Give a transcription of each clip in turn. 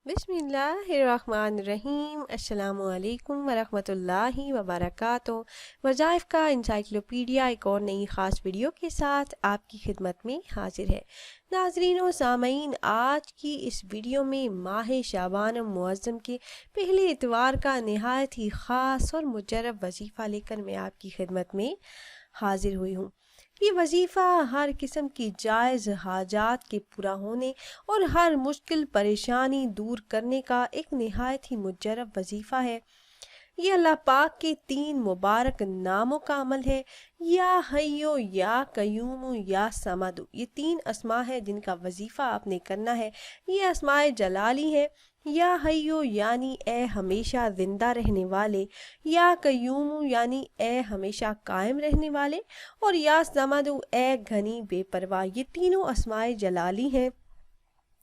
بسم اللہ الرحمن الرحیم۔ السلام علیکم ورحمۃ اللہ وبرکاتہ۔ وظائف کا انسائکلوپیڈیا ایک اور نئی خاص ویڈیو کے ساتھ آپ کی خدمت میں حاضر ہے۔ ناظرین و سامعین، آج کی اس ویڈیو میں ماہ شعبان معظم کے پہلے اتوار کا نہایت ہی خاص اور مجرب وظیفہ لے کر میں آپ کی خدمت میں حاضر ہوئی ہوں۔ یہ وظیفہ ہر قسم کی جائز حاجات کے پورا ہونے اور ہر مشکل پریشانی دور کرنے کا ایک نہایت ہی مجرب وظیفہ ہے۔ یہ اللہ پاک کے 3 مبارک ناموں کا عمل ہے، یا حیو، یا قیوم، یا صمد۔ یہ 3 اسماء ہیں جن کا وظیفہ آپ نے کرنا ہے۔ یہ اسماء جلالی ہیں۔ یا حیو یعنی اے ہمیشہ زندہ رہنے والے، یا قیوم یعنی اے ہمیشہ قائم رہنے والے، اور یا صمد اے گھنی بے پرواہ۔ یہ تینوں اسماء جلالی ہیں۔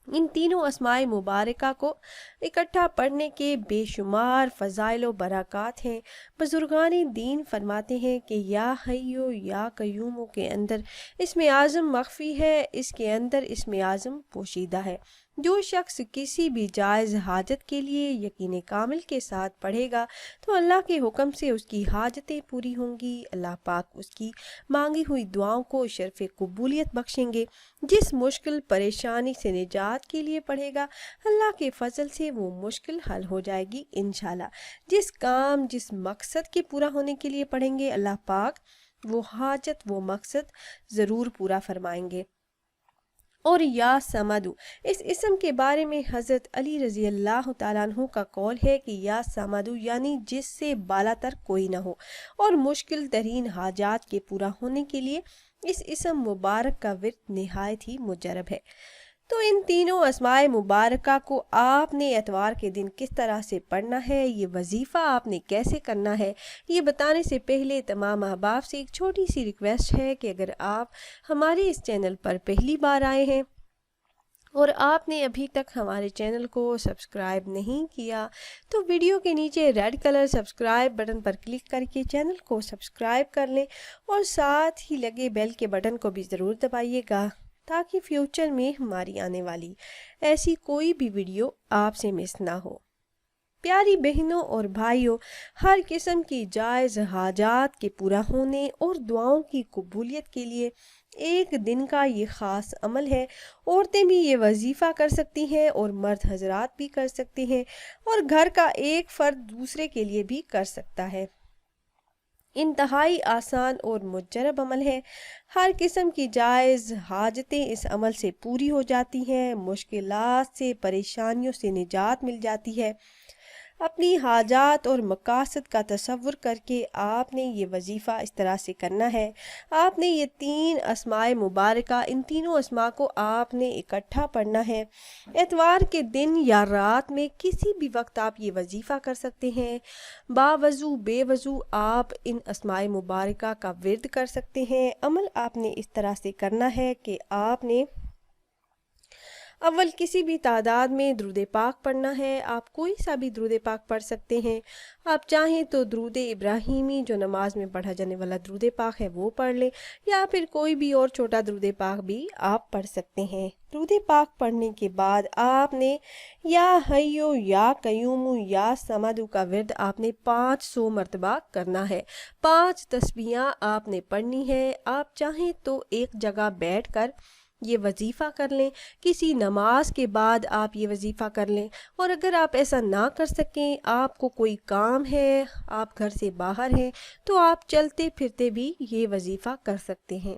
ان تینوں اسماء مبارکہ کو اکٹھا پڑھنے کے بے شمار فضائل و برکات ہیں۔ بزرگان دین فرماتے ہیں کہ یا حیو یا قیوم کے اندر اسم اعظم مخفی ہے، اس کے اندر اسم اعظم پوشیدہ ہے۔ جو شخص کسی بھی جائز حاجت کے لیے یقین کامل کے ساتھ پڑھے گا تو اللہ کے حکم سے اس کی حاجتیں پوری ہوں گی۔ اللہ پاک اس کی مانگی ہوئی دعاؤں کو شرف قبولیت بخشیں گے۔ جس مشکل پریشانی سے نجات کے لیے پڑھے گا، اللہ کے فضل سے وہ مشکل حل ہو جائے گی انشاءاللہ۔ جس کام جس مقصد کے پورا ہونے کے لیے پڑھیں گے، اللہ پاک وہ حاجت وہ مقصد ضرور پورا فرمائیں گے۔ اور یا صمد، اس اسم کے بارے میں حضرت علی رضی اللہ تعالیٰ عنہ کا قول ہے کہ یا صمد یعنی جس سے بالا تر کوئی نہ ہو، اور مشکل ترین حاجات کے پورا ہونے کے لیے اس اسم مبارک کا ورد نہایت ہی مجرب ہے۔ تو ان تینوں اسماء مبارکہ کو آپ نے اتوار کے دن کس طرح سے پڑھنا ہے، یہ وظیفہ آپ نے کیسے کرنا ہے، یہ بتانے سے پہلے تمام احباب سے ایک چھوٹی سی ریکویسٹ ہے کہ اگر آپ ہمارے اس چینل پر پہلی بار آئے ہیں اور آپ نے ابھی تک ہمارے چینل کو سبسکرائب نہیں کیا تو ویڈیو کے نیچے ریڈ کلر سبسکرائب بٹن پر کلک کر کے چینل کو سبسکرائب کر لیں، اور ساتھ ہی لگے بیل کے بٹن کو بھی ضرور دبائیے گا تاکہ فیوچر میں ہماری آنے والی ایسی کوئی بھی ویڈیو آپ سے مس نہ ہو۔ پیاری بہنوں اور بھائیوں، ہر قسم کی جائز حاجات کے پورا ہونے اور دعاؤں کی قبولیت کے لیے ایک دن کا یہ خاص عمل ہے۔ عورتیں بھی یہ وظیفہ کر سکتی ہیں اور مرد حضرات بھی کر سکتے ہیں، اور گھر کا ایک فرد دوسرے کے لیے بھی کر سکتا ہے۔ انتہائی آسان اور مجرب عمل ہے۔ ہر قسم کی جائز حاجتیں اس عمل سے پوری ہو جاتی ہیں، مشکلات سے پریشانیوں سے نجات مل جاتی ہے۔ اپنی حاجات اور مقاصد کا تصور کر کے آپ نے یہ وظیفہ اس طرح سے کرنا ہے۔ آپ نے یہ 3 اسماء مبارکہ، ان تینوں اسماء کو آپ نے اکٹھا پڑھنا ہے۔ اتوار کے دن یا رات میں کسی بھی وقت آپ یہ وظیفہ کر سکتے ہیں۔ باوضو بے وضو آپ ان اسماء مبارکہ کا ورد کر سکتے ہیں۔ عمل آپ نے اس طرح سے کرنا ہے کہ آپ نے اول کسی بھی تعداد میں درود پاک پڑھنا ہے۔ آپ کوئی سا بھی درود پاک پڑھ سکتے ہیں۔ آپ چاہیں تو درود ابراہیمی جو نماز میں پڑھا جانے والا درود پاک ہے وہ پڑھ لیں، یا پھر کوئی بھی اور چھوٹا درود پاک بھی آپ پڑھ سکتے ہیں۔ درود پاک پڑھنے کے بعد آپ نے یا حیو یا قیوم یا صمد کا ورد آپ نے 500 مرتبہ کرنا ہے۔ 5 تسبیحاں آپ نے پڑھنی ہے۔ آپ چاہیں تو ایک جگہ بیٹھ کر یہ وظیفہ کر لیں، کسی نماز کے بعد آپ یہ وظیفہ کر لیں، اور اگر آپ ایسا نہ کر سکیں، آپ کو کوئی کام ہے، آپ گھر سے باہر ہیں، تو آپ چلتے پھرتے بھی یہ وظیفہ کر سکتے ہیں۔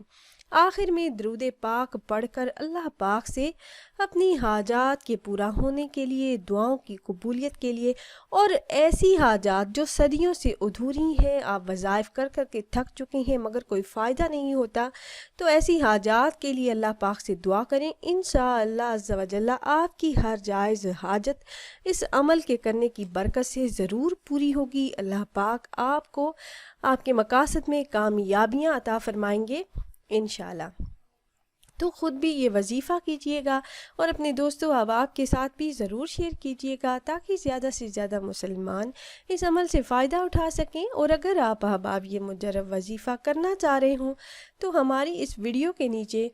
آخر میں درود پاک پڑھ کر اللہ پاک سے اپنی حاجات کے پورا ہونے کے لیے، دعاؤں کی قبولیت کے لیے، اور ایسی حاجات جو صدیوں سے ادھوری ہیں، آپ وظائف کر کر کے تھک چکے ہیں مگر کوئی فائدہ نہیں ہوتا، تو ایسی حاجات کے لیے اللہ پاک سے دعا کریں۔ انشاءاللہ عز و جل آپ کی ہر جائز حاجت اس عمل کے کرنے کی برکت سے ضرور پوری ہوگی۔ اللہ پاک آپ کو آپ کے مقاصد میں کامیابیاں عطا فرمائیں گے انشاءاللہ۔ تو خود بھی یہ وظیفہ کیجئے گا اور اپنے دوستوں احباب کے ساتھ بھی ضرور شیئر کیجئے گا تاکہ زیادہ سے زیادہ مسلمان اس عمل سے فائدہ اٹھا سکیں۔ اور اگر آپ احباب یہ مجرب وظیفہ کرنا چاہ رہے ہوں تو ہماری اس ویڈیو کے نیچے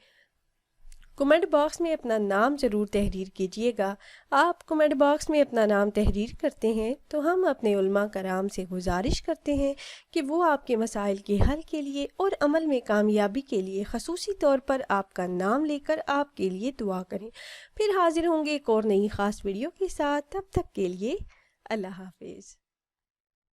کمنٹ باکس میں اپنا نام ضرور تحریر کیجیے گا۔ آپ کمنٹ باکس میں اپنا نام تحریر کرتے ہیں تو ہم اپنے علماء کرام سے گزارش کرتے ہیں کہ وہ آپ کے مسائل کے حل کے لیے اور عمل میں کامیابی کے لیے خصوصی طور پر آپ کا نام لے کر آپ کے لیے دعا کریں۔ پھر حاضر ہوں گے ایک اور نئی خاص ویڈیو کے ساتھ، تب تک کے لیے اللہ حافظ۔